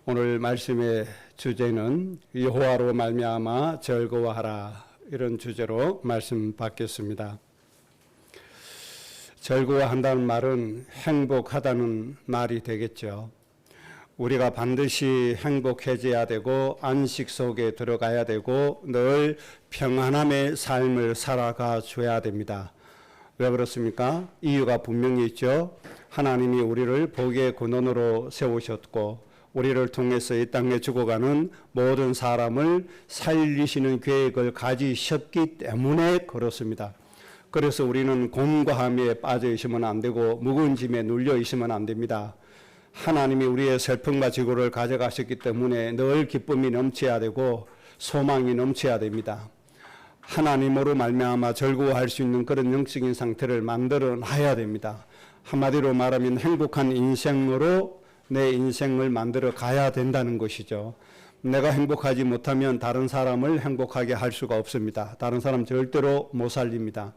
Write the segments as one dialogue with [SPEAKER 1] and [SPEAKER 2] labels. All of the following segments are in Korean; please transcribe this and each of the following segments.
[SPEAKER 1] 오늘 말씀의 주제는 여호와로 말미암아 즐거워하라, 이런 주제로 말씀 받겠습니다. 즐거워한다는 말은 행복하다는 말이 되겠죠. 우리가 반드시 행복해져야 되고 안식 속에 들어가야 되고 늘 평안함의 삶을 살아가 줘야 됩니다. 왜 그렇습니까? 이유가 분명히 있죠. 하나님이 우리를 복의 근원으로 세우셨고 우리를 통해서 이 땅에 죽어가는 모든 사람을 살리시는 계획을 가지셨기 때문에 그렇습니다. 그래서 우리는 곤고함에 빠져 있으면 안 되고 무거운 짐에 눌려 있으면 안 됩니다. 하나님이 우리의 슬픔과 지고를 가져가셨기 때문에 늘 기쁨이 넘쳐야 되고 소망이 넘쳐야 됩니다. 하나님으로 말미암아 즐거워할 수 있는 그런 영적인 상태를 만들어 놔야 됩니다. 한마디로 말하면 행복한 인생으로 내 인생을 만들어 가야 된다는 것이죠. 내가 행복하지 못하면 다른 사람을 행복하게 할 수가 없습니다. 다른 사람 절대로 못 살립니다.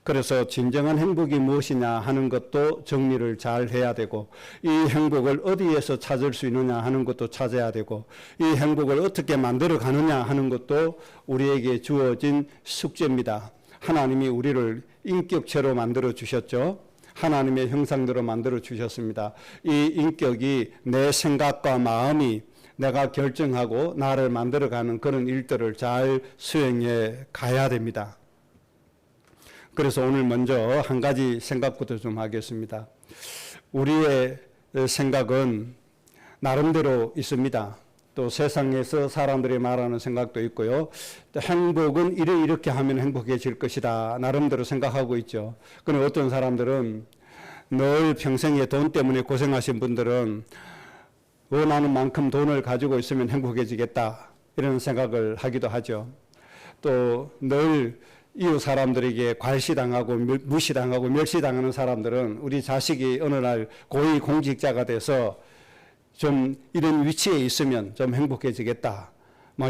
[SPEAKER 1] 그래서 진정한 행복이 무엇이냐 하는 것도 정리를 잘 해야 되고, 이 행복을 어디에서 찾을 수 있느냐 하는 것도 찾아야 되고, 이 행복을 어떻게 만들어 가느냐 하는 것도 우리에게 주어진 숙제입니다. 하나님이 우리를 인격체로 만들어 주셨죠. 하나님의 형상대로 만들어 주셨습니다. 이 인격이 내 생각과 마음이 내가 결정하고 나를 만들어가는 그런 일들을 잘 수행해 가야 됩니다. 그래서 오늘 먼저 한 가지 생각부터 좀 하겠습니다. 우리의 생각은 나름대로 있습니다. 또 세상에서 사람들이 말하는 생각도 있고요. 또 행복은 이렇게 하면 행복해질 것이다, 나름대로 생각하고 있죠. 그런데 어떤 사람들은 늘 평생에 돈 때문에 고생하신 분들은 원하는 만큼 돈을 가지고 있으면 행복해지겠다, 이런 생각을 하기도 하죠. 또 늘 이웃 사람들에게 괄시당하고 무시당하고 멸시당하는 사람들은 우리 자식이 어느 날 고위 공직자가 돼서 좀 이런 위치에 있으면 좀 행복해지겠다,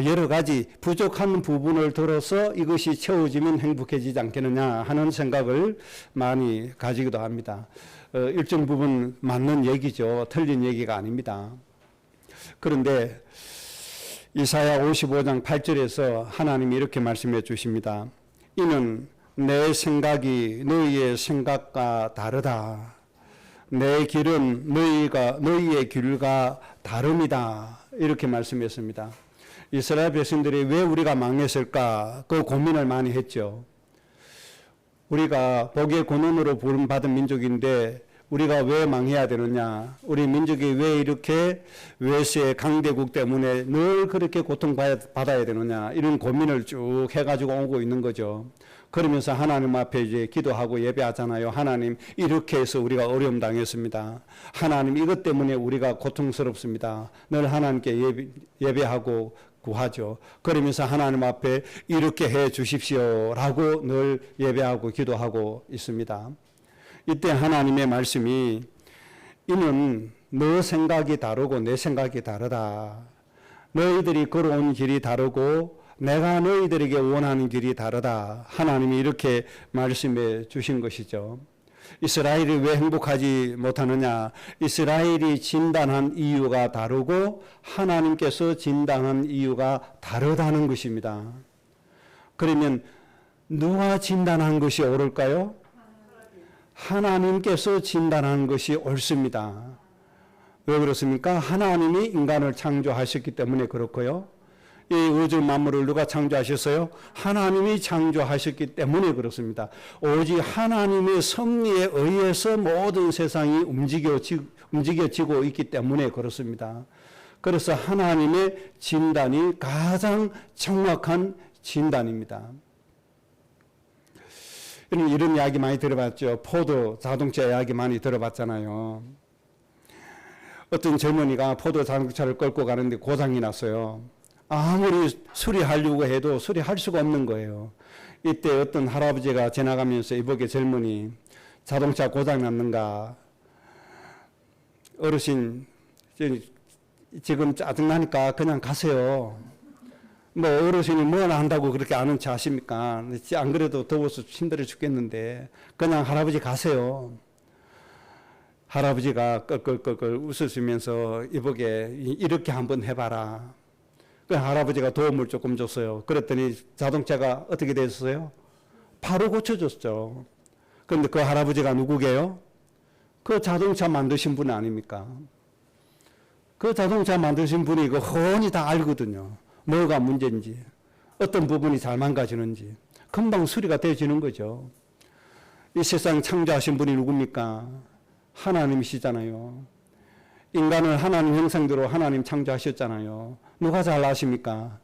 [SPEAKER 1] 여러 가지 부족한 부분을 들어서 이것이 채워지면 행복해지지 않겠느냐 하는 생각을 많이 가지기도 합니다. 일정 부분 맞는 얘기죠. 틀린 얘기가 아닙니다. 그런데 이사야 55장 8절에서 하나님이 이렇게 말씀해 주십니다. 이는 내 생각이 너희의 생각과 다르다. 내 길은 너희의 길과 다릅니다. 이렇게 말씀했습니다. 이스라엘 백성들이 왜 우리가 망했을까? 그 고민을 많이 했죠. 우리가 복의 근원으로 부름받은 민족인데 우리가 왜 망해야 되느냐? 우리 민족이 왜 이렇게 외세 강대국 때문에 늘 그렇게 고통받아야 되느냐? 이런 고민을 쭉 해가지고 오고 있는 거죠. 그러면서 하나님 앞에 이제 기도하고 예배하잖아요. 하나님, 이렇게 해서 우리가 어려움 당했습니다. 하나님, 이것 때문에 우리가 고통스럽습니다. 늘 하나님께 예배하고 구하죠. 그러면서 하나님 앞에 이렇게 해 주십시오라고 늘 예배하고 기도하고 있습니다. 이때 하나님의 말씀이 이는 너 생각이 다르고 내 생각이 다르다. 너희들이 걸어온 길이 다르고 내가 너희들에게 원하는 길이 다르다. 하나님이 이렇게 말씀해 주신 것이죠. 이스라엘이 왜 행복하지 못하느냐? 이스라엘이 진단한 이유가 다르고 하나님께서 진단한 이유가 다르다는 것입니다. 그러면 누가 진단한 것이 옳을까요? 하나님께서 진단한 것이 옳습니다. 왜 그렇습니까? 하나님이 인간을 창조하셨기 때문에 그렇고요. 이 우주 만물을 누가 창조하셨어요? 하나님이 창조하셨기 때문에 그렇습니다. 오직 하나님의 섭리에 의해서 모든 세상이 움직여지고 있기 때문에 그렇습니다. 그래서 하나님의 진단이 가장 정확한 진단입니다. 이런 이야기 많이 들어봤죠. 포도 자동차 이야기 많이 들어봤잖아요. 어떤 젊은이가 포도 자동차를 끌고 가는데 고장이 났어요. 아무리 수리하려고 해도 수리할 수가 없는 거예요. 이때 어떤 할아버지가 지나가면서 이보게 젊은이, 자동차 고장 났는가? 어르신, 지금 짜증나니까 그냥 가세요. 어르신이 뭘 한다고 그렇게 아는 체 아십니까? 안 그래도 더워서 힘들어 죽겠는데 그냥 할아버지 가세요. 할아버지가 껄껄껄껄 웃으시면서 이보게 이렇게 한번 해봐라. 그 할아버지가 도움을 조금 줬어요. 그랬더니 자동차가 어떻게 됐어요? 바로 고쳐졌죠. 그런데 그 할아버지가 누구게요? 그 자동차 만드신 분 아닙니까? 그 자동차 만드신 분이 이거 훤히 다 알거든요. 뭐가 문제인지, 어떤 부분이 잘 망가지는지. 금방 수리가 되어지는 거죠. 이 세상 창조하신 분이 누굽니까? 하나님이시잖아요. 인간을 하나님 형상대로 하나님 창조하셨잖아요. 누가 잘 아십니까?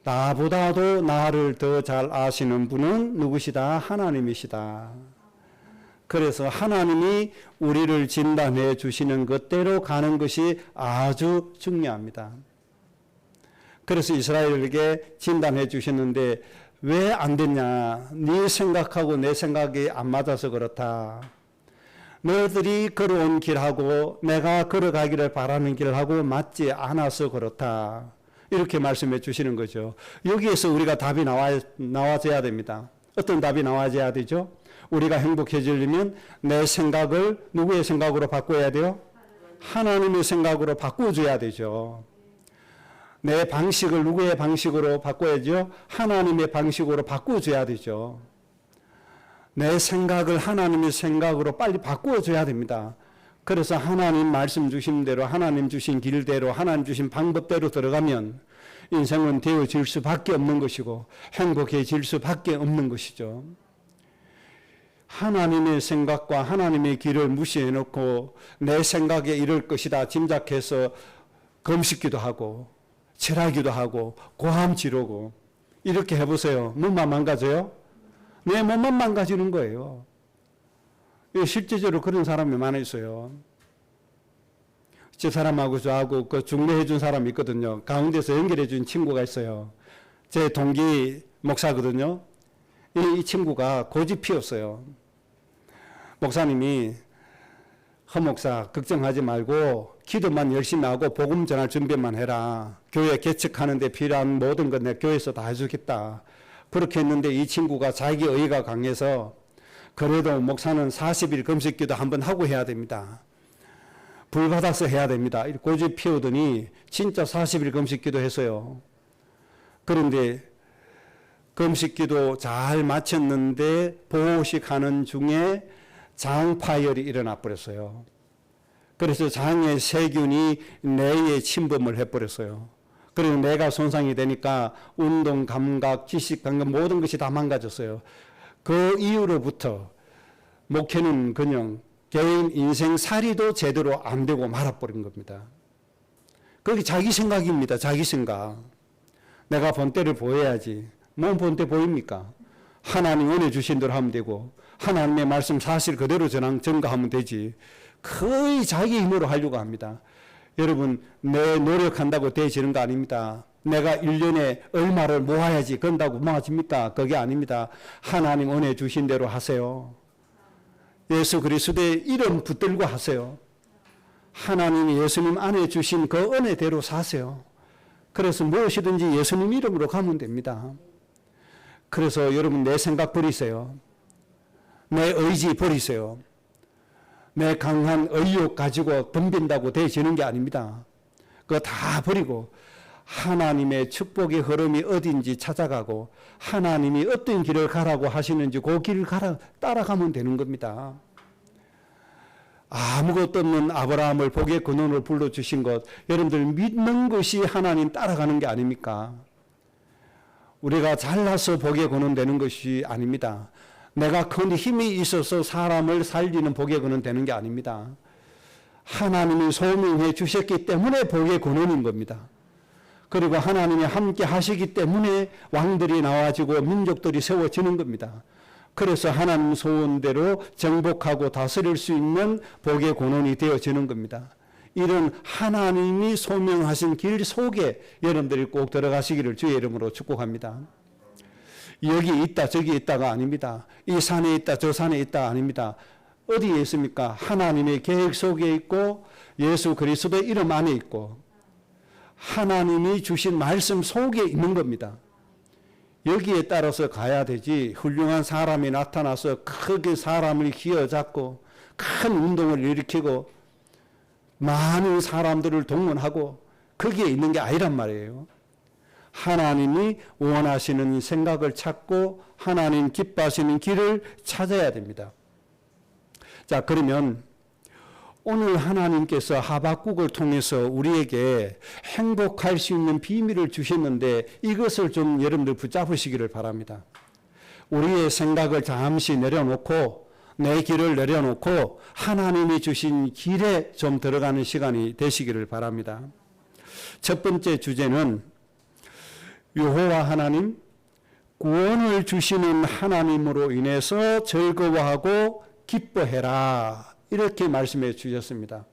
[SPEAKER 1] 나보다도 나를 더 잘 아시는 분은 누구시다? 하나님이시다. 그래서 하나님이 우리를 진단해 주시는 것대로 가는 것이 아주 중요합니다. 그래서 이스라엘에게 진단해 주셨는데 왜 안 됐냐? 네 생각하고 내 생각이 안 맞아서 그렇다. 너희들이 걸어온 길하고 내가 걸어가기를 바라는 길하고 맞지 않아서 그렇다. 이렇게 말씀해 주시는 거죠. 여기에서 우리가 답이 나와져야 됩니다. 어떤 답이 나와져야 되죠? 우리가 행복해지려면 내 생각을 누구의 생각으로 바꿔야 돼요? 하나님의 생각으로 바꿔줘야 되죠. 내 방식을 누구의 방식으로 바꿔야죠? 하나님의 방식으로 바꿔줘야 되죠. 내 생각을 하나님의 생각으로 빨리 바꿔줘야 됩니다. 그래서 하나님 말씀 주신 대로, 하나님 주신 길대로, 하나님 주신 방법대로 들어가면 인생은 되어질 수밖에 없는 것이고 행복해질 수밖에 없는 것이죠. 하나님의 생각과 하나님의 길을 무시해놓고 내 생각에 이럴 것이다 짐작해서 검식기도 하고 철하기도 하고 고함 지르고 이렇게 해보세요. 몸만 망가져요? 내 몸만 망가지는 거예요. 실제적으로 그런 사람이 많아 있어요. 저 사람하고 저하고 그 중매해 준 사람이 있거든요. 가운데서 연결해 준 친구가 있어요. 제 동기 목사거든요. 이 친구가 고집 피웠어요. 목사님이 허 목사 걱정하지 말고 기도만 열심히 하고 복음 전할 준비만 해라. 교회 개척하는 데 필요한 모든 건 내 교회에서 다 해주겠다. 그렇게 했는데 이 친구가 자기 의가 강해서 그래도 목사는 40일 금식기도 한번 하고 해야 됩니다. 불 받아서 해야 됩니다. 고집 피우더니 진짜 40일 금식기도 했어요. 그런데 금식기도 잘 마쳤는데 보호식 하는 중에 장파열이 일어나 버렸어요. 그래서 장의 세균이 뇌에 침범을 해버렸어요. 그리고 뇌가 손상이 되니까 운동, 감각, 지식, 감각 모든 것이 다 망가졌어요. 그 이후로부터 목회는 그냥 개인 인생 살이도 제대로 안 되고 말아버린 겁니다. 그게 자기 생각입니다. 자기 생각. 내가 본때를 보여야지. 뭔 본때 보입니까? 하나님 은혜 주신 대로 하면 되고 하나님의 말씀 사실 그대로 전가하면 되지. 거의 자기 힘으로 하려고 합니다. 여러분, 내 노력한다고 되어지는 거 아닙니다. 내가 1년에 얼마를 모아야지 건다고 모아집니까? 그게 아닙니다. 하나님 은혜 주신 대로 하세요. 예수 그리스도의 이름 붙들고 하세요. 하나님이 예수님 안에 주신 그 은혜대로 사세요. 그래서 무엇이든지 예수님 이름으로 가면 됩니다. 그래서 여러분 내 생각 버리세요. 내 의지 버리세요. 내 강한 의욕 가지고 덤빈다고 되어지는 게 아닙니다. 그거 다 버리고 하나님의 축복의 흐름이 어딘지 찾아가고 하나님이 어떤 길을 가라고 하시는지 그 길을 따라가면 되는 겁니다. 아무것도 없는 아브라함을 복의 근원으로 불러주신 것, 여러분들 믿는 것이 하나님 따라가는 게 아닙니까? 우리가 잘나서 복의 근원 되는 것이 아닙니다. 내가 큰 힘이 있어서 사람을 살리는 복의 근원 되는 게 아닙니다. 하나님이 소명해 주셨기 때문에 복의 근원인 겁니다. 그리고 하나님이 함께 하시기 때문에 왕들이 나와지고 민족들이 세워지는 겁니다. 그래서 하나님 소원대로 정복하고 다스릴 수 있는 복의 근원이 되어지는 겁니다. 이런 하나님이 소명하신 길 속에 여러분들이 꼭 들어가시기를 주의 이름으로 축복합니다. 여기 있다 저기 있다가 아닙니다. 이 산에 있다 저 산에 있다 아닙니다. 어디에 있습니까? 하나님의 계획 속에 있고 예수 그리스도의 이름 안에 있고 하나님이 주신 말씀 속에 있는 겁니다. 여기에 따라서 가야 되지 훌륭한 사람이 나타나서 크게 사람을 휘어잡고 큰 운동을 일으키고 많은 사람들을 동원하고 거기에 있는 게 아니란 말이에요. 하나님이 원하시는 생각을 찾고 하나님 기뻐하시는 길을 찾아야 됩니다. 자, 그러면 오늘 하나님께서 하박국을 통해서 우리에게 행복할 수 있는 비밀을 주셨는데 이것을 좀 여러분들 붙잡으시기를 바랍니다. 우리의 생각을 잠시 내려놓고 내 길을 내려놓고 하나님이 주신 길에 좀 들어가는 시간이 되시기를 바랍니다. 첫 번째 주제는 여호와 하나님, 구원을 주시는 하나님으로 인해서 즐거워하고 기뻐해라. 이렇게 말씀해 주셨습니다.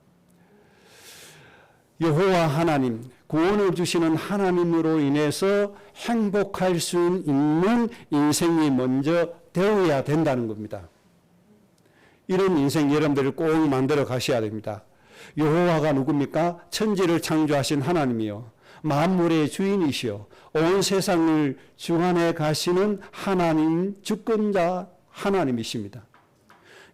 [SPEAKER 1] 여호와 하나님, 구원을 주시는 하나님으로 인해서 행복할 수 있는 인생이 먼저 되어야 된다는 겁니다. 이런 인생 여러분들을 꼭 만들어 가셔야 됩니다. 여호와가 누굽니까? 천지를 창조하신 하나님이요, 만물의 주인이시요, 온 세상을 주관해 가시는 하나님, 주권자 하나님이십니다.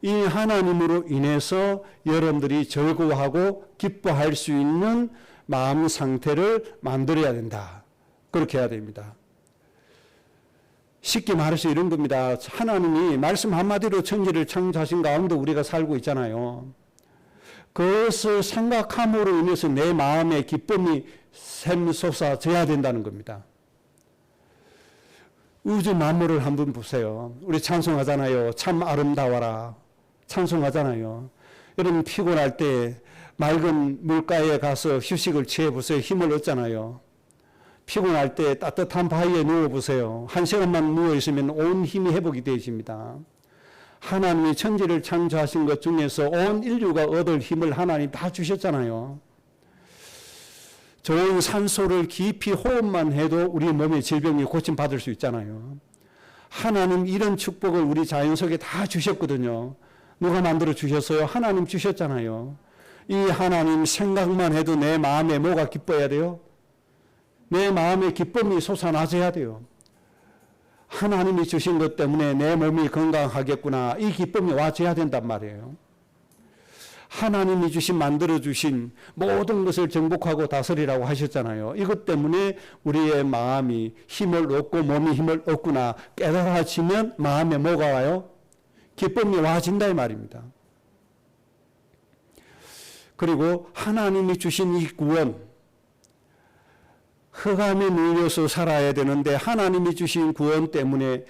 [SPEAKER 1] 이 하나님으로 인해서 여러분들이 즐거워하고 기뻐할 수 있는 마음 상태를 만들어야 된다. 그렇게 해야 됩니다. 쉽게 말해서 이런 겁니다. 하나님이 말씀 한마디로 천지를 창조하신 가운데 우리가 살고 있잖아요. 그것을 생각함으로 인해서 내 마음에 기쁨이 샘솟아져야 된다는 겁니다. 우주 만물을 한번 보세요. 우리 찬송하잖아요. 참 아름다워라. 찬송하잖아요. 여러분 피곤할 때 맑은 물가에 가서 휴식을 취해보세요. 힘을 얻잖아요. 피곤할 때 따뜻한 바위에 누워보세요. 1시간만 누워있으면 온 힘이 회복이 되십니다. 하나님이 천지를 창조하신 것 중에서 온 인류가 얻을 힘을 하나님 다 주셨잖아요. 좋은 산소를 깊이 호흡만 해도 우리 몸의 질병이 고침받을 수 있잖아요. 하나님 이런 축복을 우리 자연 속에 다 주셨거든요. 누가 만들어 주셨어요? 하나님 주셨잖아요. 이 하나님 생각만 해도 내 마음에 뭐가 기뻐야 돼요? 내 마음에 기쁨이 솟아나져야 돼요. 하나님이 주신 것 때문에 내 몸이 건강하겠구나. 이 기쁨이 와줘야 된단 말이에요. 하나님이 만들어 주신 모든 것을 정복하고 다스리라고 하셨잖아요. 이것 때문에 우리의 마음이 힘을 얻고 몸이 힘을 얻구나 깨달아지면 마음에 뭐가 와요? 기쁨이 와진다 이 말입니다. 그리고 하나님이 주신 이 구원, 흑암에 눌려서 살아야 되는데 하나님이 주신 구원 때문에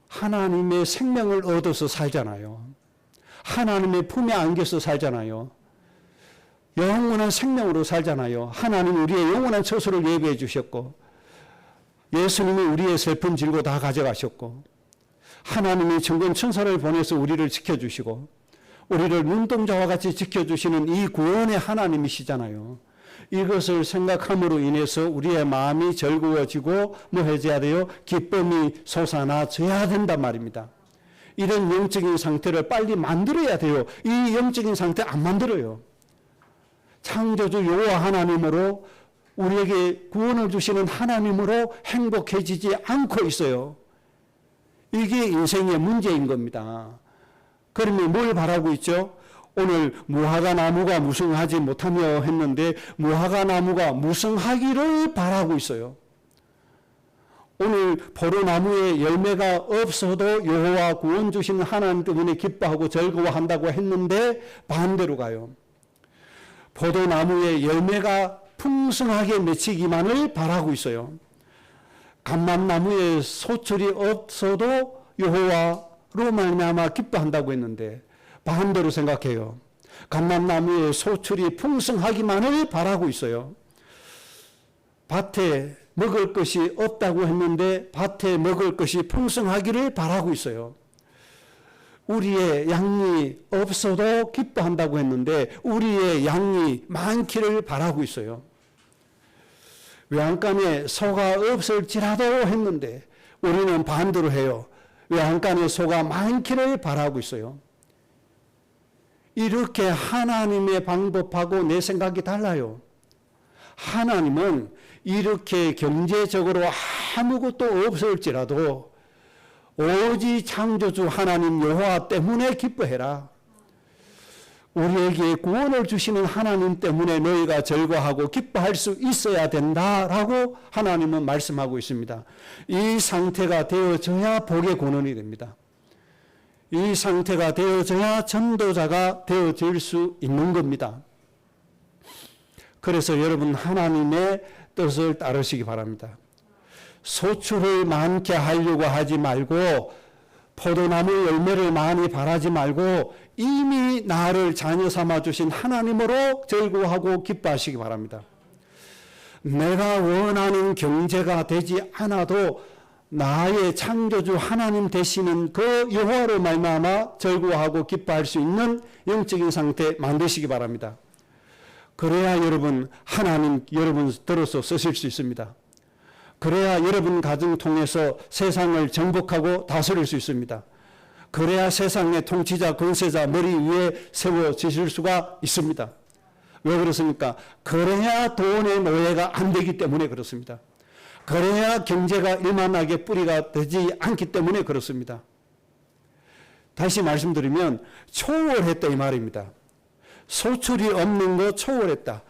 [SPEAKER 1] 하나님의 생명을 얻어서 살잖아요. 하나님의 품에 안겨서 살잖아요. 영원한 생명으로 살잖아요. 하나님 우리의 영원한 처소를 예비해 주셨고, 예수님이 우리의 슬픔 질고 다 가져가셨고, 하나님이 천군 천사를 보내서 우리를 지켜주시고 우리를 눈동자와 같이 지켜주시는 이 구원의 하나님이시잖아요. 이것을 생각함으로 인해서 우리의 마음이 즐거워지고 뭐 해줘야 돼요? 기쁨이 솟아나져야 된단 말입니다. 이런 영적인 상태를 빨리 만들어야 돼요. 이 영적인 상태 안 만들어요. 창조주 여호와 하나님으로 우리에게 구원을 주시는 하나님으로 행복해지지 않고 있어요. 이게 인생의 문제인 겁니다. 그러면 뭘 바라고 있죠? 오늘 무화과 나무가 무성하지 못하며 했는데 무화과 나무가 무성하기를 바라고 있어요. 오늘 포도나무에 열매가 없어도 여호와 구원 주시는 하나님 때문에 기뻐하고 즐거워한다고 했는데 반대로 가요. 포도나무에 열매가 풍성하게 맺히기만을 바라고 있어요. 감람나무에 소출이 없어도 여호와로 말미암아 기뻐한다고 했는데 반대로 생각해요. 감람나무에 소출이 풍성하기만을 바라고 있어요. 밭에 먹을 것이 없다고 했는데 밭에 먹을 것이 풍성하기를 바라고 있어요. 우리의 양이 없어도 기뻐한다고 했는데 우리의 양이 많기를 바라고 있어요. 외양간에 소가 없을지라도 했는데 우리는 반대로 해요. 외양간에 소가 많기를 바라고 있어요. 이렇게 하나님의 방법하고 내 생각이 달라요. 하나님은 이렇게 경제적으로 아무것도 없을지라도 오직 창조주 하나님 여호와 때문에 기뻐해라. 우리에게 구원을 주시는 하나님 때문에 너희가 즐거워하고 기뻐할 수 있어야 된다라고 하나님은 말씀하고 있습니다. 이 상태가 되어져야 복의 권원이 됩니다. 이 상태가 되어져야 전도자가 되어질 수 있는 겁니다. 그래서 여러분 하나님의 뜻을 따르시기 바랍니다. 소출을 많게 하려고 하지 말고 포도나무 열매를 많이 바라지 말고 이미 나를 자녀 삼아 주신 하나님으로 즐거워하고 기뻐하시기 바랍니다. 내가 원하는 경제가 되지 않아도 나의 창조주 하나님 되시는 그 여호와로 말미암아 즐거워하고 기뻐할 수 있는 영적인 상태 만드시기 바랍니다. 그래야 여러분 하나님 여러분 들어서 쓰실 수 있습니다. 그래야 여러분 가정 통해서 세상을 정복하고 다스릴 수 있습니다. 그래야 세상의 통치자, 권세자 머리 위에 세워지실 수가 있습니다. 왜 그렇습니까? 그래야 돈의 노예가 안 되기 때문에 그렇습니다. 그래야 경제가 일만하게 뿌리가 되지 않기 때문에 그렇습니다. 다시 말씀드리면 초월했다 이 말입니다. 소출이 없는 거 초월했다.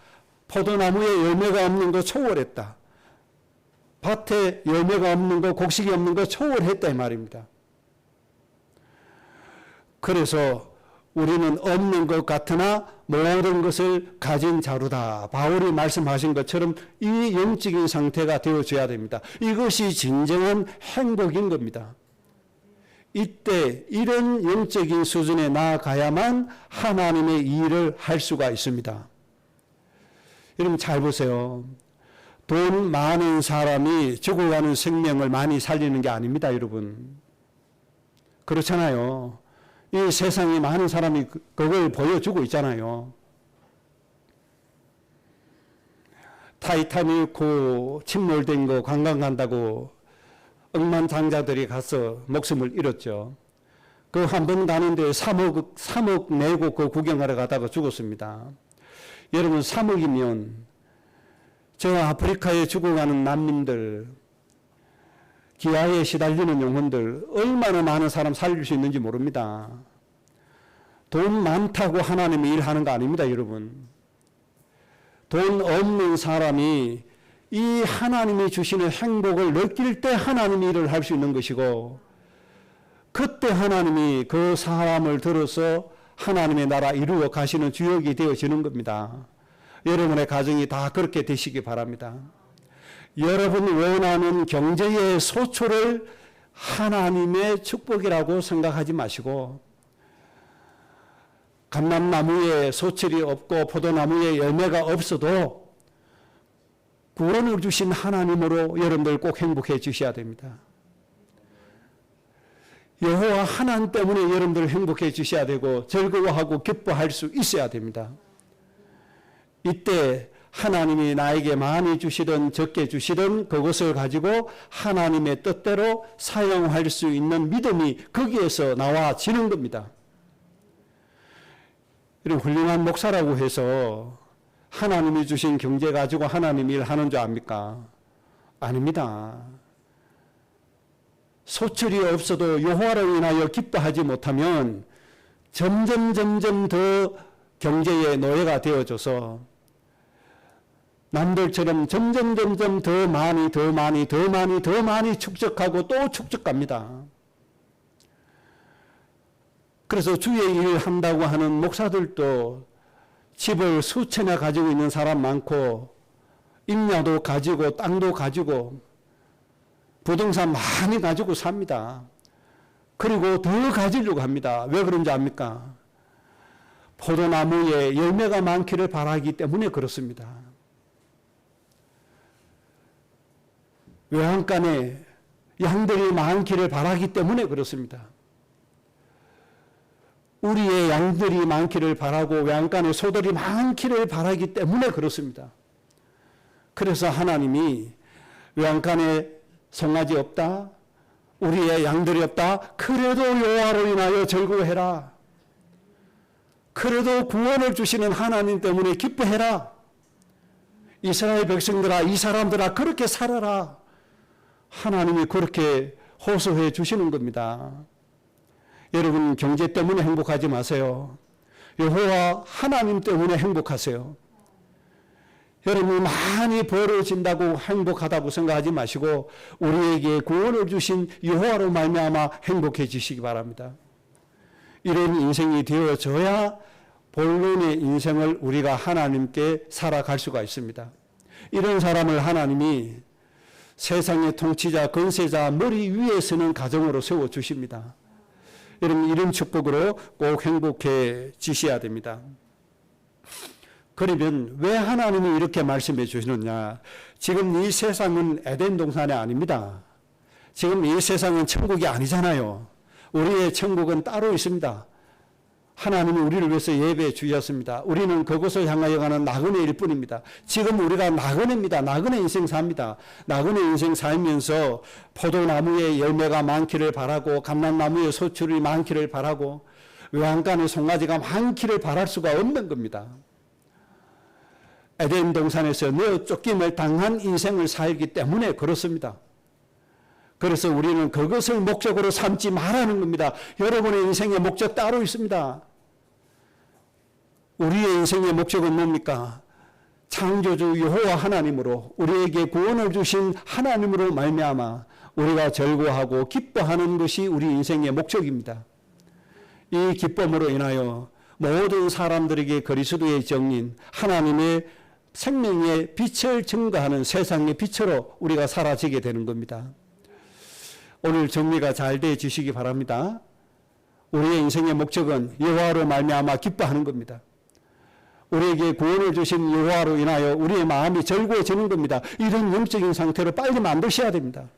[SPEAKER 1] 포도나무에 열매가 없는 거 초월했다. 밭에 열매가 없는 거, 곡식이 없는 거 초월했다 이 말입니다. 그래서 우리는 없는 것 같으나 모든 것을 가진 자로다. 바울이 말씀하신 것처럼 이 영적인 상태가 되어져야 됩니다. 이것이 진정한 행복인 겁니다. 이때 이런 영적인 수준에 나아가야만 하나님의 일을 할 수가 있습니다. 여러분 잘 보세요. 돈 많은 사람이 죽어가는 생명을 많이 살리는 게 아닙니다, 여러분. 그렇잖아요. 이 세상에 많은 사람이 그걸 보여주고 있잖아요. 타이타닉 침몰된 거 관광 간다고 억만장자들이 가서 목숨을 잃었죠. 그 한 번 가는데 3억 내고 그 구경하러 가다가 죽었습니다. 여러분 3억이면 저 아프리카에 죽어가는 난민들, 기아에 시달리는 영혼들 얼마나 많은 사람 살릴 수 있는지 모릅니다. 돈 많다고 하나님이 일하는 거 아닙니다, 여러분. 돈 없는 사람이 이 하나님이 주시는 행복을 느낄 때 하나님이 일을 할 수 있는 것이고 그때 하나님이 그 사람을 들어서 하나님의 나라 이루어 가시는 주역이 되어지는 겁니다. 여러분의 가정이 다 그렇게 되시기 바랍니다. 여러분이 원하는 경제의 소출을 하나님의 축복이라고 생각하지 마시고 감람나무에 소출이 없고 포도나무에 열매가 없어도 구원을 주신 하나님으로 여러분들 꼭 행복해 주셔야 됩니다. 여호와 하나님 때문에 여러분들 행복해 주셔야 되고 즐거워하고 기뻐할 수 있어야 됩니다. 이때 하나님이 나에게 많이 주시든 적게 주시든 그것을 가지고 하나님의 뜻대로 사용할 수 있는 믿음이 거기에서 나와지는 겁니다. 이런 훌륭한 목사라고 해서 하나님이 주신 경제 가지고 하나님 일하는 줄 압니까? 아닙니다. 소출이 없어도 여호와를 인하여 기뻐하지 못하면 점점 더 경제의 노예가 되어져서 남들처럼 점점 더 많이 축적하고 또 축적합니다. 그래서 주의 일을 한다고 하는 목사들도 집을 수천에 가지고 있는 사람 많고 임야도 가지고 땅도 가지고 부동산 많이 가지고 삽니다. 그리고 더 가지려고 합니다. 왜 그런지 압니까? 포도나무에 열매가 많기를 바라기 때문에 그렇습니다. 외양간에 양들이 많기를 바라기 때문에 그렇습니다. 우리의 양들이 많기를 바라고 외양간에 소들이 많기를 바라기 때문에 그렇습니다. 그래서 하나님이 외양간에 송아지 없다, 우리의 양들이 없다, 그래도 여호와로 인하여 즐거워해라. 그래도 구원을 주시는 하나님 때문에 기뻐해라. 이스라엘 백성들아, 이 사람들아 그렇게 살아라. 하나님이 그렇게 호소해 주시는 겁니다. 여러분 경제 때문에 행복하지 마세요. 여호와 하나님 때문에 행복하세요. 여러분이 많이 벌어진다고 행복하다고 생각하지 마시고 우리에게 구원을 주신 여호와로 말미암아 행복해지시기 바랍니다. 이런 인생이 되어져야 본론의 인생을 우리가 하나님께 살아갈 수가 있습니다. 이런 사람을 하나님이 세상의 통치자, 권세자 머리 위에 서는 가정으로 세워주십니다. 여러분 이런 축복으로 꼭 행복해지셔야 됩니다. 그러면 왜 하나님이 이렇게 말씀해 주시느냐? 지금 이 세상은 에덴 동산이 아닙니다. 지금 이 세상은 천국이 아니잖아요. 우리의 천국은 따로 있습니다. 하나님이 우리를 위해서 예배해 주셨습니다. 우리는 그곳을 향하여 가는 나그네일 뿐입니다. 지금 우리가 나그네입니다. 나그네 인생 삽니다. 나그네 인생 살면서 포도나무에 열매가 많기를 바라고 감람나무에 소출이 많기를 바라고 외양간에 송아지가 많기를 바랄 수가 없는 겁니다. 에덴 동산에서 내어 쫓김을 당한 인생을 살기 때문에 그렇습니다. 그래서 우리는 그것을 목적으로 삼지 말라는 겁니다. 여러분의 인생의 목적 따로 있습니다. 우리의 인생의 목적은 뭡니까? 창조주 여호와 하나님으로 우리에게 구원을 주신 하나님으로 말미암아 우리가 즐거워하고 기뻐하는 것이 우리 인생의 목적입니다. 이 기쁨으로 인하여 모든 사람들에게 그리스도의 정인 하나님의 생명의 빛을 증거하는 세상의 빛으로 우리가 사라지게 되는 겁니다. 오늘 정리가 잘 되어지시기 바랍니다. 우리의 인생의 목적은 여호와로 말미암아 기뻐하는 겁니다. 우리에게 구원을 주신 여호와로 인하여 우리의 마음이 즐거워지는 겁니다. 이런 영적인 상태로 빨리 만드셔야 됩니다.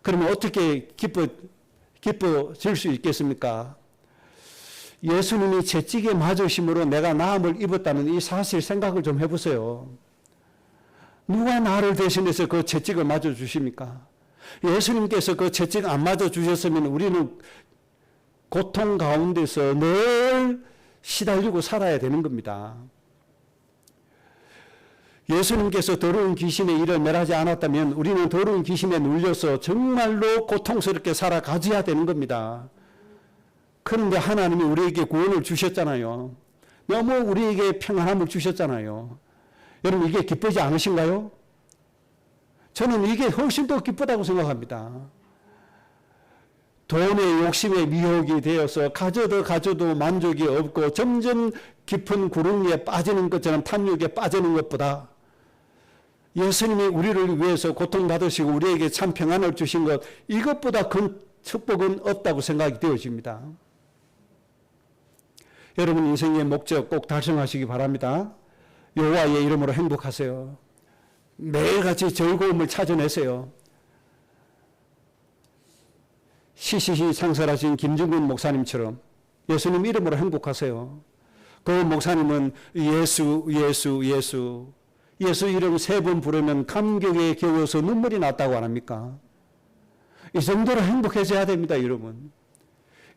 [SPEAKER 1] 그러면 어떻게 기뻐질 수 있겠습니까? 예수님이 채찍에 맞으심으로 내가 나음을 입었다는 이 사실 생각을 좀 해보세요. 누가 나를 대신해서 그 채찍을 맞아주십니까? 예수님께서 그 채찍 안 맞아주셨으면 우리는 고통 가운데서 늘 시달리고 살아야 되는 겁니다. 예수님께서 더러운 귀신의 일을 멸하지 않았다면 우리는 더러운 귀신에 눌려서 정말로 고통스럽게 살아가져야 되는 겁니다. 그런데 하나님이 우리에게 구원을 주셨잖아요. 너무 우리에게 평안함을 주셨잖아요. 여러분 이게 기쁘지 않으신가요? 저는 이게 훨씬 더 기쁘다고 생각합니다. 돈의 욕심에 미혹이 되어서 가져도 만족이 없고 점점 깊은 구렁이에 빠지는 것처럼 탐욕에 빠지는 것보다 예수님이 우리를 위해서 고통받으시고 우리에게 참 평안을 주신 것 이것보다 큰 축복은 없다고 생각이 되어집니다. 여러분 인생의 목적 꼭 달성하시기 바랍니다. 여호와의 이름으로 행복하세요. 매일같이 즐거움을 찾아내세요. 시시시 상설하신 김중근 목사님처럼 예수님 이름으로 행복하세요. 그 목사님은 예수 이름 3번 부르면 감격에 겨워서 눈물이 났다고 안 합니까? 이 정도로 행복해져야 됩니다, 여러분.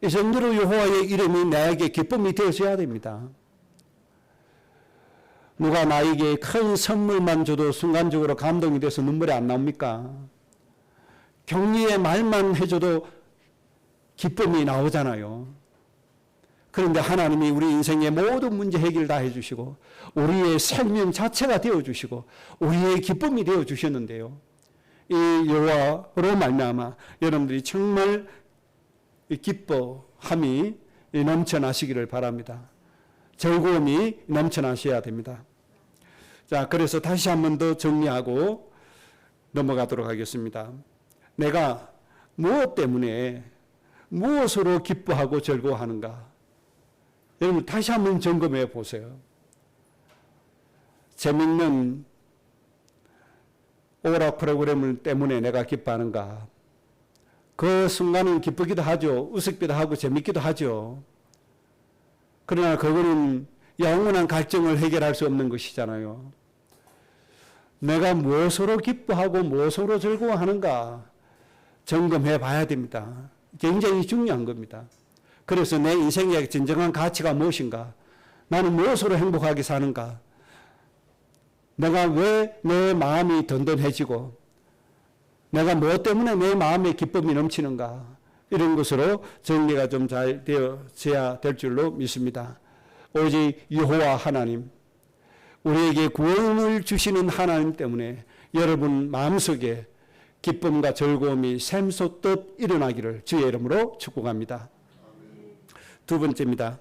[SPEAKER 1] 이 정도로 여호와의 이름이 나에게 기쁨이 되어져야 됩니다. 누가 나에게 큰 선물만 줘도 순간적으로 감동이 돼서 눈물이 안 나옵니까? 격려의 말만 해줘도 기쁨이 나오잖아요. 그런데 하나님이 우리 인생의 모든 문제 해결 다 해주시고 우리의 생명 자체가 되어주시고 우리의 기쁨이 되어주셨는데요. 이 여호와로 말미암아 여러분들이 정말 기뻐함이 넘쳐나시기를 바랍니다. 즐거움이 넘쳐나셔야 됩니다. 자, 그래서 다시 한 번 더 정리하고 넘어가도록 하겠습니다. 내가 무엇 때문에 무엇으로 기뻐하고 즐거워하는가? 여러분 다시 한 번 점검해 보세요. 재밌는 오락 프로그램 때문에 내가 기뻐하는가? 그 순간은 기쁘기도 하죠. 우습기도 하고 재밌기도 하죠. 그러나 그거는 영원한 갈증을 해결할 수 없는 것이잖아요. 내가 무엇으로 기뻐하고 무엇으로 즐거워하는가 점검해 봐야 됩니다. 굉장히 중요한 겁니다. 그래서 내 인생의 진정한 가치가 무엇인가? 나는 무엇으로 행복하게 사는가? 내가 왜 내 마음이 든든해지고 내가 무엇 때문에 내 마음에 기쁨이 넘치는가? 이런 것으로 정리가 좀 잘 되어져야 될 줄로 믿습니다. 오직 여호와 하나님, 우리에게 구원을 주시는 하나님 때문에 여러분 마음속에 기쁨과 즐거움이 샘솟듯 일어나기를 주의 이름으로 축복합니다. 두 번째입니다.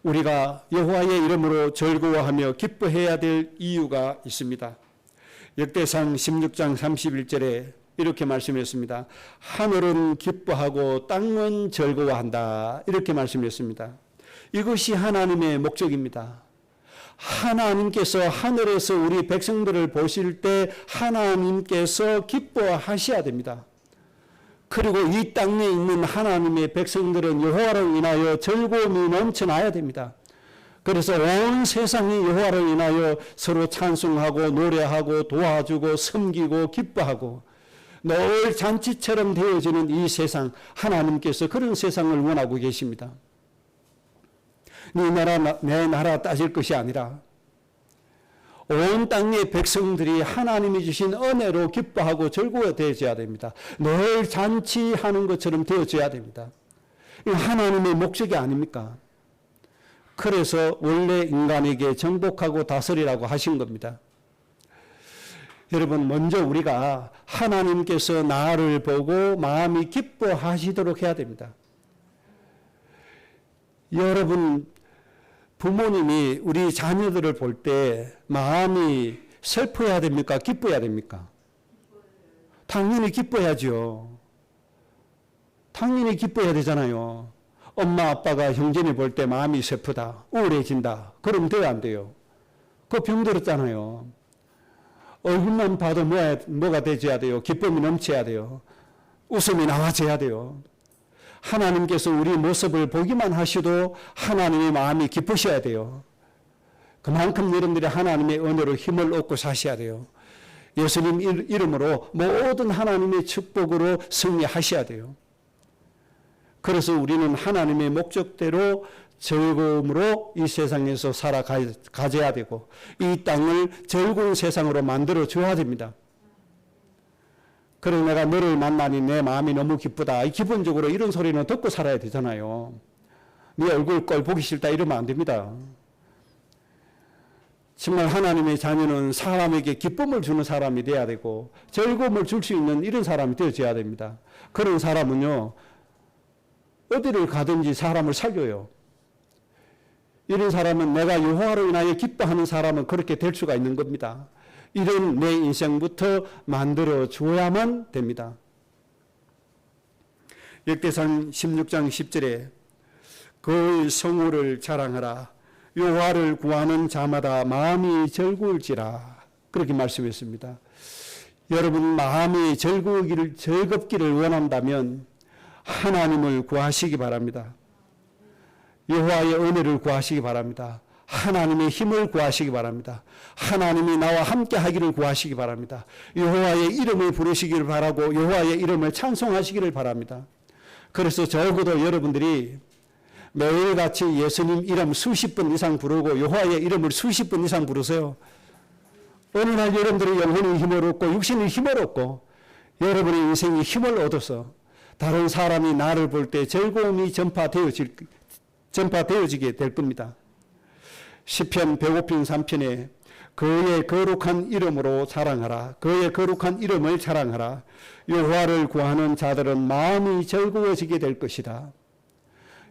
[SPEAKER 1] 우리가 여호와의 이름으로 즐거워하며 기뻐해야 될 이유가 있습니다. 역대상 16장 31절에 이렇게 말씀했습니다. 하늘은 기뻐하고 땅은 즐거워한다. 이렇게 말씀했습니다. 이것이 하나님의 목적입니다. 하나님께서 하늘에서 우리 백성들을 보실 때 하나님께서 기뻐하셔야 됩니다. 그리고 이 땅에 있는 하나님의 백성들은 여호와로 인하여 즐거움이 넘쳐나야 됩니다. 그래서 온 세상이 여호와로 인하여 서로 찬송하고 노래하고 도와주고 섬기고 기뻐하고 늘 잔치처럼 되어지는 이 세상, 하나님께서 그런 세상을 원하고 계십니다. 네 나라 내 나라 따질 것이 아니라 온 땅의 백성들이 하나님이 주신 은혜로 기뻐하고 즐거워져야 됩니다. 늘 잔치하는 것처럼 되어져야 됩니다. 이거 하나님의 목적이 아닙니까? 그래서 원래 인간에게 정복하고 다스리라고 하신 겁니다. 여러분, 먼저 우리가 하나님께서 나를 보고 마음이 기뻐하시도록 해야 됩니다. 여러분, 부모님이 우리 자녀들을 볼 때 마음이 슬퍼야 됩니까? 기뻐야 됩니까? 당연히 기뻐야죠. 당연히 기뻐야 되잖아요. 엄마 아빠가 형제를 볼 때 마음이 슬프다, 우울해진다. 그러면 돼요, 안 돼요? 그거 병들었잖아요. 얼굴만 봐도 뭐가 되어야 돼요? 기쁨이 넘쳐야 돼요. 웃음이 나와져야 돼요. 하나님께서 우리 모습을 보기만 하셔도 하나님의 마음이 기쁘셔야 돼요. 그만큼 여러분들이 하나님의 은혜로 힘을 얻고 사셔야 돼요. 예수님 이름으로 모든 하나님의 축복으로 승리하셔야 돼요. 그래서 우리는 하나님의 목적대로 즐거움으로 이 세상에서 살아가져야 되고 이 땅을 즐거운 세상으로 만들어 줘야 됩니다. 그래서 내가 너를 만나니 내 마음이 너무 기쁘다. 기본적으로 이런 소리는 듣고 살아야 되잖아요. 네 얼굴 꼴 보기 싫다 이러면 안 됩니다. 정말 하나님의 자녀는 사람에게 기쁨을 주는 사람이 돼야 되고 즐거움을 줄 수 있는 이런 사람이 되어져야 됩니다. 그런 사람은요, 어디를 가든지 사람을 살려요. 이런 사람은 내가 여호와로 인하여 기뻐하는 사람은 그렇게 될 수가 있는 겁니다. 이런 내 인생부터 만들어 줘야만 됩니다. 역대상 16장 10절에 그의 성호를 자랑하라. 여호와를 구하는 자마다 마음이 즐거울지라. 그렇게 말씀했습니다. 여러분 마음이 즐겁기를 원한다면 하나님을 구하시기 바랍니다. 여호와의 은혜를 구하시기 바랍니다. 하나님의 힘을 구하시기 바랍니다. 하나님이 나와 함께 하기를 구하시기 바랍니다. 여호와의 이름을 부르시기를 바라고 여호와의 이름을 찬송하시기를 바랍니다. 그래서 적어도 여러분들이 매일같이 예수님 이름 수십 번 이상 부르고 여호와의 이름을 수십 번 이상 부르세요. 어느 날 여러분들이 영혼의 힘을 얻고 육신의 힘을 얻고 여러분의 인생의 힘을 얻어서 다른 사람이 나를 볼 때 즐거움이 전파되어지게 될 겁니다. 시편 105편 3편에 그의 거룩한 이름으로 자랑하라. 그의 거룩한 이름을 자랑하라. 여호와를 구하는 자들은 마음이 즐거워지게 될 것이다.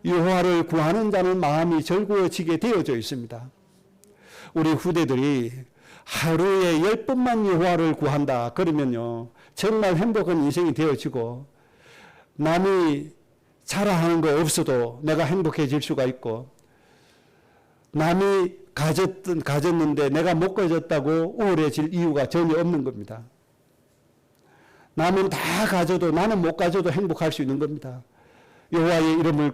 [SPEAKER 1] 여호와를 구하는 자는 마음이 즐거워지게 되어져 있습니다. 우리 후대들이 하루에 10번만 여호와를 구한다 그러면요 정말 행복한 인생이 되어지고 남이 자랑하는 거 없어도 내가 행복해질 수가 있고 남이 가졌는데 내가 못 가졌다고 우울해질 이유가 전혀 없는 겁니다. 남은 다 가져도 나는 못 가져도 행복할 수 있는 겁니다. 여호와의 이름을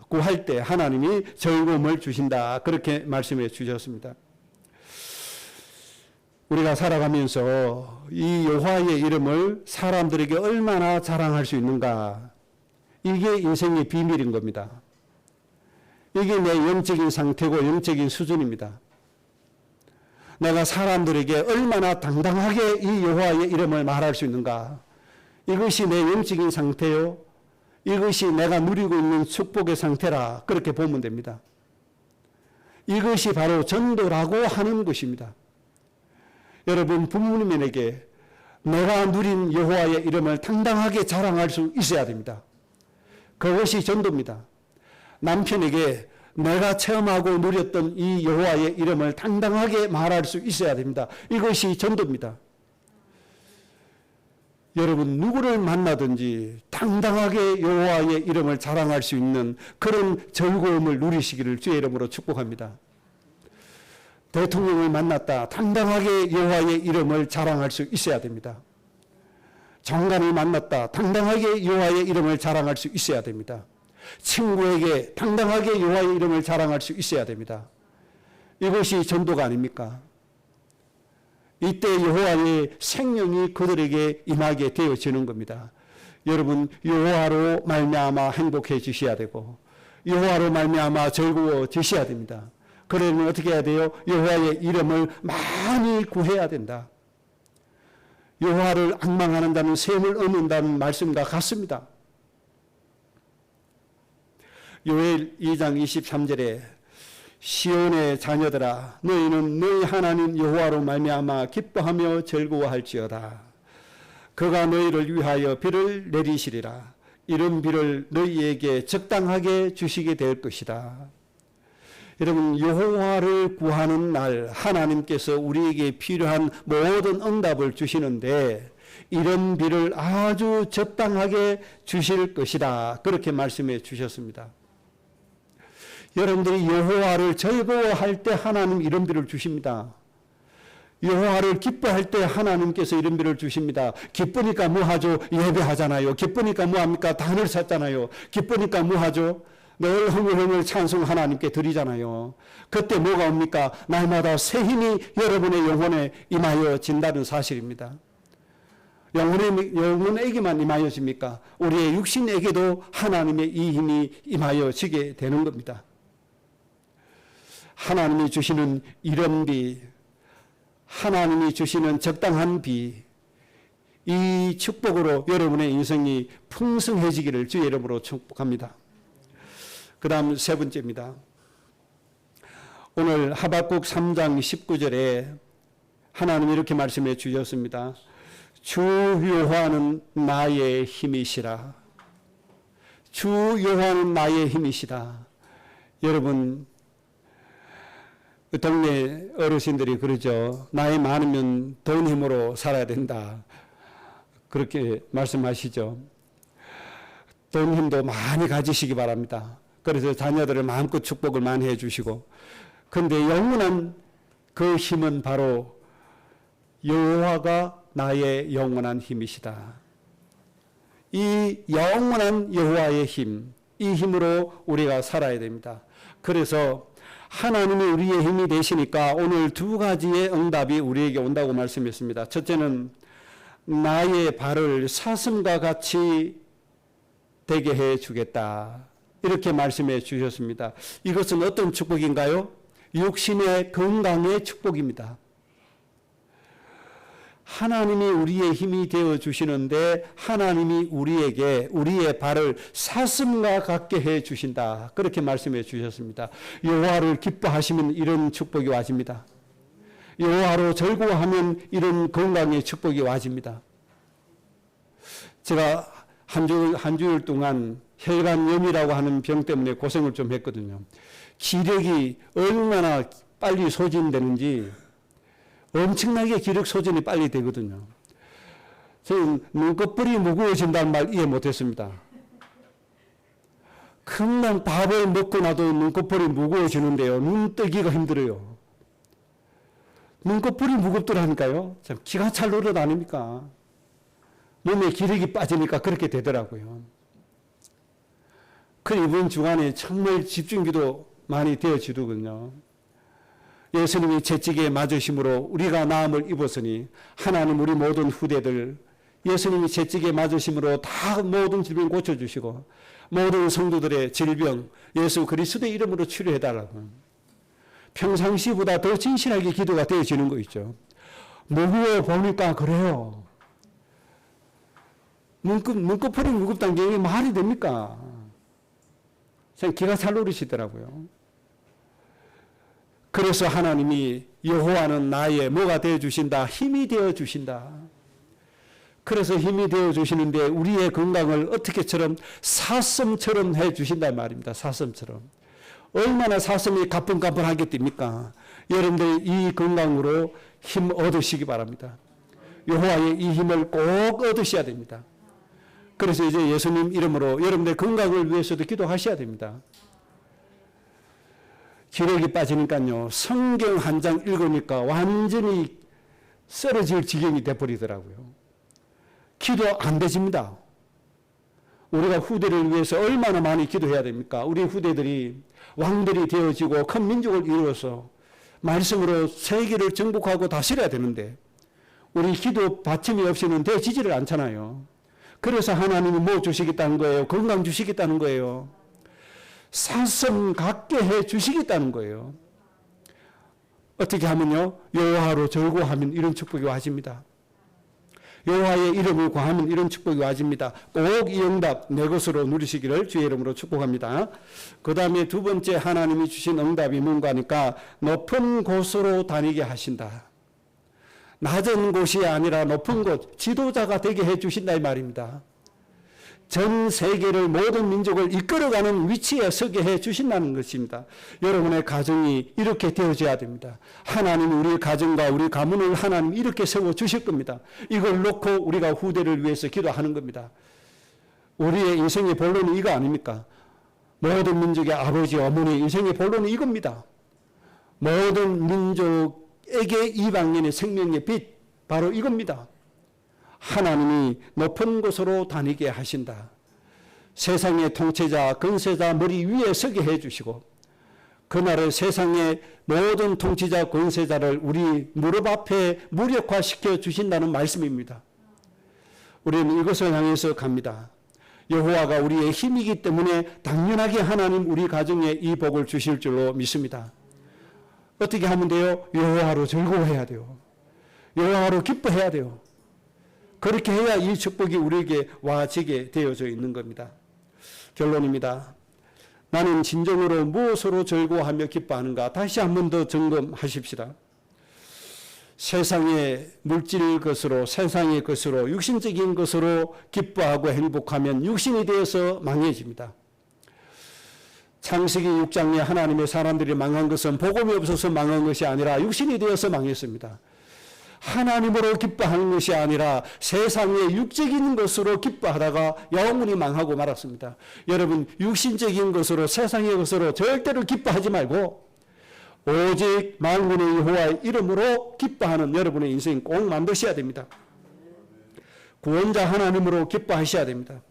[SPEAKER 1] 구할 때 하나님이 즐거움을 주신다. 그렇게 말씀해 주셨습니다. 우리가 살아가면서 이 여호와의 이름을 사람들에게 얼마나 자랑할 수 있는가. 이게 인생의 비밀인 겁니다. 이게 내 영적인 상태고 영적인 수준입니다. 내가 사람들에게 얼마나 당당하게 이 여호와의 이름을 말할 수 있는가. 이것이 내 영적인 상태요. 이것이 내가 누리고 있는 축복의 상태라 그렇게 보면 됩니다. 이것이 바로 전도라고 하는 것입니다. 여러분, 부모님에게 내가 누린 여호와의 이름을 당당하게 자랑할 수 있어야 됩니다. 그것이 전도입니다. 남편에게 내가 체험하고 누렸던 이 여호와의 이름을 당당하게 말할 수 있어야 됩니다. 이것이 전도입니다. 여러분, 누구를 만나든지 당당하게 여호와의 이름을 자랑할 수 있는 그런 즐거움을 누리시기를 주의 이름으로 축복합니다. 대통령을 만났다. 당당하게 여호와의 이름을 자랑할 수 있어야 됩니다. 장관을 만났다. 당당하게 여호와의 이름을 자랑할 수 있어야 됩니다. 친구에게 당당하게 여호와의 이름을 자랑할 수 있어야 됩니다. 이것이 전도가 아닙니까? 이때 여호와의 생명이 그들에게 임하게 되어지는 겁니다. 여러분, 여호와로 말미암아 행복해지셔야 되고 여호와로 말미암아 즐거워지셔야 됩니다. 그러면 어떻게 해야 돼요? 여호와의 이름을 많이 구해야 된다. 여호와를 앙망하는 자는 샘을 얻는다는 말씀과 같습니다. 요엘 2장 23절에 시온의 자녀들아 너희는 너희 하나님 여호와로 말미암아 기뻐하며 즐거워할지어다. 그가 너희를 위하여 비를 내리시리라. 이런 비를 너희에게 적당하게 주시게 될 것이다. 여러분, 여호와를 구하는 날 하나님께서 우리에게 필요한 모든 응답을 주시는데 이런 비를 아주 적당하게 주실 것이다. 그렇게 말씀해 주셨습니다. 여러분들이 여호와를 즐거워할 때 하나님 이런 비를 주십니다. 여호와를 기뻐할 때 하나님께서 이런 비를 주십니다. 기쁘니까 뭐 하죠? 예배하잖아요. 기쁘니까 뭐 합니까? 단을 샀잖아요. 기쁘니까 뭐 하죠? 늘 흥얼흥얼 찬송 하나님께 드리잖아요. 그때 뭐가 옵니까? 날마다 새 힘이 여러분의 영혼에 임하여 진다는 사실입니다. 영혼에게만 임하여집니까? 우리의 육신에게도 하나님의 이 힘이 임하여지게 되는 겁니다. 하나님이 주시는 이런 비, 하나님이 주시는 적당한 비, 이 축복으로 여러분의 인생이 풍성해지기를 주의 이름으로 축복합니다. 그 다음 세 번째입니다. 오늘 하박국 3장 19절에 하나님이 이렇게 말씀해 주셨습니다. 주 여호와는 나의 힘이시라. 주 여호와는 나의 힘이시다. 여러분, 동네 어르신들이 그러죠. 나이 많으면 돈 힘으로 살아야 된다. 그렇게 말씀하시죠. 돈 힘도 많이 가지시기 바랍니다. 그래서 자녀들을 마음껏 축복을 많이 해주시고, 그런데 영원한 그 힘은 바로 여호와가 나의 영원한 힘이시다. 이 영원한 여호와의 힘, 이 힘으로 우리가 살아야 됩니다. 그래서 하나님이 우리의 힘이 되시니까 오늘 두 가지의 응답이 우리에게 온다고 말씀했습니다. 첫째는 나의 발을 사슴과 같이 되게 해 주겠다. 이렇게 말씀해 주셨습니다. 이것은 어떤 축복인가요? 육신의 건강의 축복입니다. 하나님이 우리의 힘이 되어 주시는데 하나님이 우리에게 우리의 발을 사슴과 같게 해 주신다. 그렇게 말씀해 주셨습니다. 여호와를 기뻐하시면 이런 축복이 와집니다. 여호와로 즐거워하면 이런 건강의 축복이 와집니다. 제가 한 주일 동안 혈관염이라고 하는 병 때문에 고생을 좀 했거든요. 기력이 얼마나 빨리 소진되는지 엄청나게 기력 소진이 빨리 되거든요. 저는 눈꺼풀이 무거워진다는 말 이해 못했습니다. 금방 밥을 먹고 나도 눈꺼풀이 무거워지는데요. 눈 뜨기가 힘들어요. 눈꺼풀이 무겁더라니까요. 참 기가 찰 노릇 아닙니까? 몸에 기력이 빠지니까 그렇게 되더라고요. 그 이번 주간에 정말 집중기도 많이 되어지더군요. 예수님이 채찍에 맞으심으로 우리가 나음을 입었으니 하나님 우리 모든 후대들 예수님이 채찍에 맞으심으로 다 모든 질병 고쳐주시고 모든 성도들의 질병 예수 그리스도의 이름으로 치료해달라고 평상시보다 더 진실하게 기도가 되어지는 거 있죠. 무거워 보니까 그래요. 문고풀이 무겁다는 게 말이 됩니까? 기가 잘 노리시더라고요. 그래서 하나님이 여호와는 나의 뭐가 되어주신다? 힘이 되어주신다. 그래서 힘이 되어주시는데 우리의 건강을 어떻게처럼 사슴처럼 해주신다 말입니다. 사슴처럼. 얼마나 사슴이 가뿐가뿐하게 뜁니까? 여러분들 이 건강으로 힘 얻으시기 바랍니다. 여호와의 이 힘을 꼭 얻으셔야 됩니다. 그래서 이제 예수님 이름으로 여러분들 건강을 위해서도 기도하셔야 됩니다. 기력이 빠지니까요. 성경 한 장 읽으니까 완전히 쓰러질 지경이 돼버리더라고요. 기도 안 되집니다. 우리가 후대를 위해서 얼마나 많이 기도해야 됩니까? 우리 후대들이 왕들이 되어지고 큰 민족을 이루어서 말씀으로 세계를 정복하고 다스려야 되는데 우리 기도 받침이 없이는 되어지지를 않잖아요. 그래서 하나님이 뭐 주시겠다는 거예요? 건강 주시겠다는 거예요. 사슴 같게 해 주시겠다는 거예요. 어떻게 하면요? 여호와로 절구하면 이런 축복이 와집니다. 여호와의 이름을 구하면 이런 축복이 와집니다. 꼭 이 응답 내 것으로 누리시기를 주의 이름으로 축복합니다. 그 다음에 두 번째 하나님이 주신 응답이 뭔가 하니까 높은 곳으로 다니게 하신다. 낮은 곳이 아니라 높은 곳, 지도자가 되게 해 주신다 이 말입니다. 전 세계를 모든 민족을 이끌어가는 위치에 서게 해 주신다는 것입니다. 여러분의 가정이 이렇게 되어져야 됩니다. 하나님이 우리 가정과 우리 가문을 하나님 이렇게 세워 주실 겁니다. 이걸 놓고 우리가 후대를 위해서 기도하는 겁니다. 우리의 인생의 본론은 이거 아닙니까? 모든 민족의 아버지 어머니 인생의 본론은 이겁니다. 모든 민족에게 이방인의 생명의 빛 바로 이겁니다. 하나님이 높은 곳으로 다니게 하신다. 세상의 통치자, 권세자 머리 위에 서게 해주시고 그날에 세상의 모든 통치자, 권세자를 우리 무릎 앞에 무력화시켜 주신다는 말씀입니다. 우리는 이것을 향해서 갑니다. 여호와가 우리의 힘이기 때문에 당연하게 하나님 우리 가정에 이 복을 주실 줄로 믿습니다. 어떻게 하면 돼요? 여호와로 즐거워해야 돼요. 여호와로 기뻐해야 돼요. 그렇게 해야 이 축복이 우리에게 와지게 되어져 있는 겁니다. 결론입니다. 나는 진정으로 무엇으로 즐거워하며 기뻐하는가? 다시 한 번 더 점검하십시다. 세상의 물질 것으로, 세상의 것으로, 육신적인 것으로 기뻐하고 행복하면 육신이 되어서 망해집니다. 창세기 6장에 하나님의 사람들이 망한 것은 복음이 없어서 망한 것이 아니라 육신이 되어서 망했습니다. 하나님으로 기뻐하는 것이 아니라 세상의 육적인 것으로 기뻐하다가 영원히 망하고 말았습니다. 여러분 육신적인 것으로 세상의 것으로 절대로 기뻐하지 말고 오직 만군의 여호와의 이름으로 기뻐하는 여러분의 인생 꼭 만드셔야 됩니다. 구원자 하나님으로 기뻐하셔야 됩니다.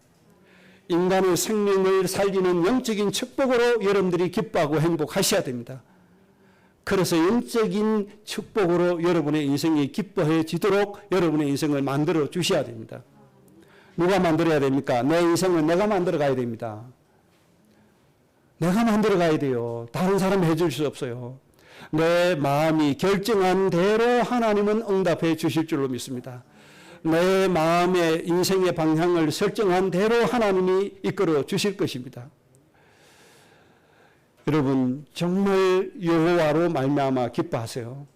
[SPEAKER 1] 인간의 생명을 살리는 영적인 축복으로 여러분들이 기뻐하고 행복하셔야 됩니다. 그래서 영적인 축복으로 여러분의 인생이 기뻐해지도록 여러분의 인생을 만들어 주셔야 됩니다. 누가 만들어야 됩니까? 내 인생은 내가 만들어 가야 됩니다. 내가 만들어 가야 돼요. 다른 사람이 해줄 수 없어요. 내 마음이 결정한 대로 하나님은 응답해 주실 줄로 믿습니다. 내 마음의 인생의 방향을 설정한 대로 하나님이 이끌어 주실 것입니다. 여러분 정말 여호와로 말미암아 기뻐하세요.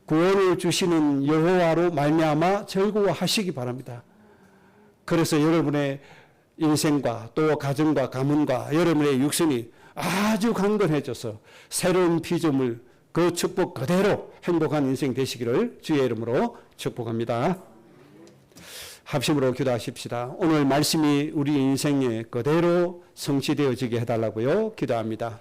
[SPEAKER 1] 구원을 주시는 여호와로 말미암아 즐거워하시기 바랍니다. 그래서 여러분의 인생과 또 가정과 가문과 여러분의 육신이 아주 강건해져서 새로운 피조물 그 축복 그대로 행복한 인생 되시기를 주의 이름으로 축복합니다. 합심으로 기도하십시다. 오늘 말씀이 우리 인생에 그대로 성취되어지게 해달라고요. 기도합니다.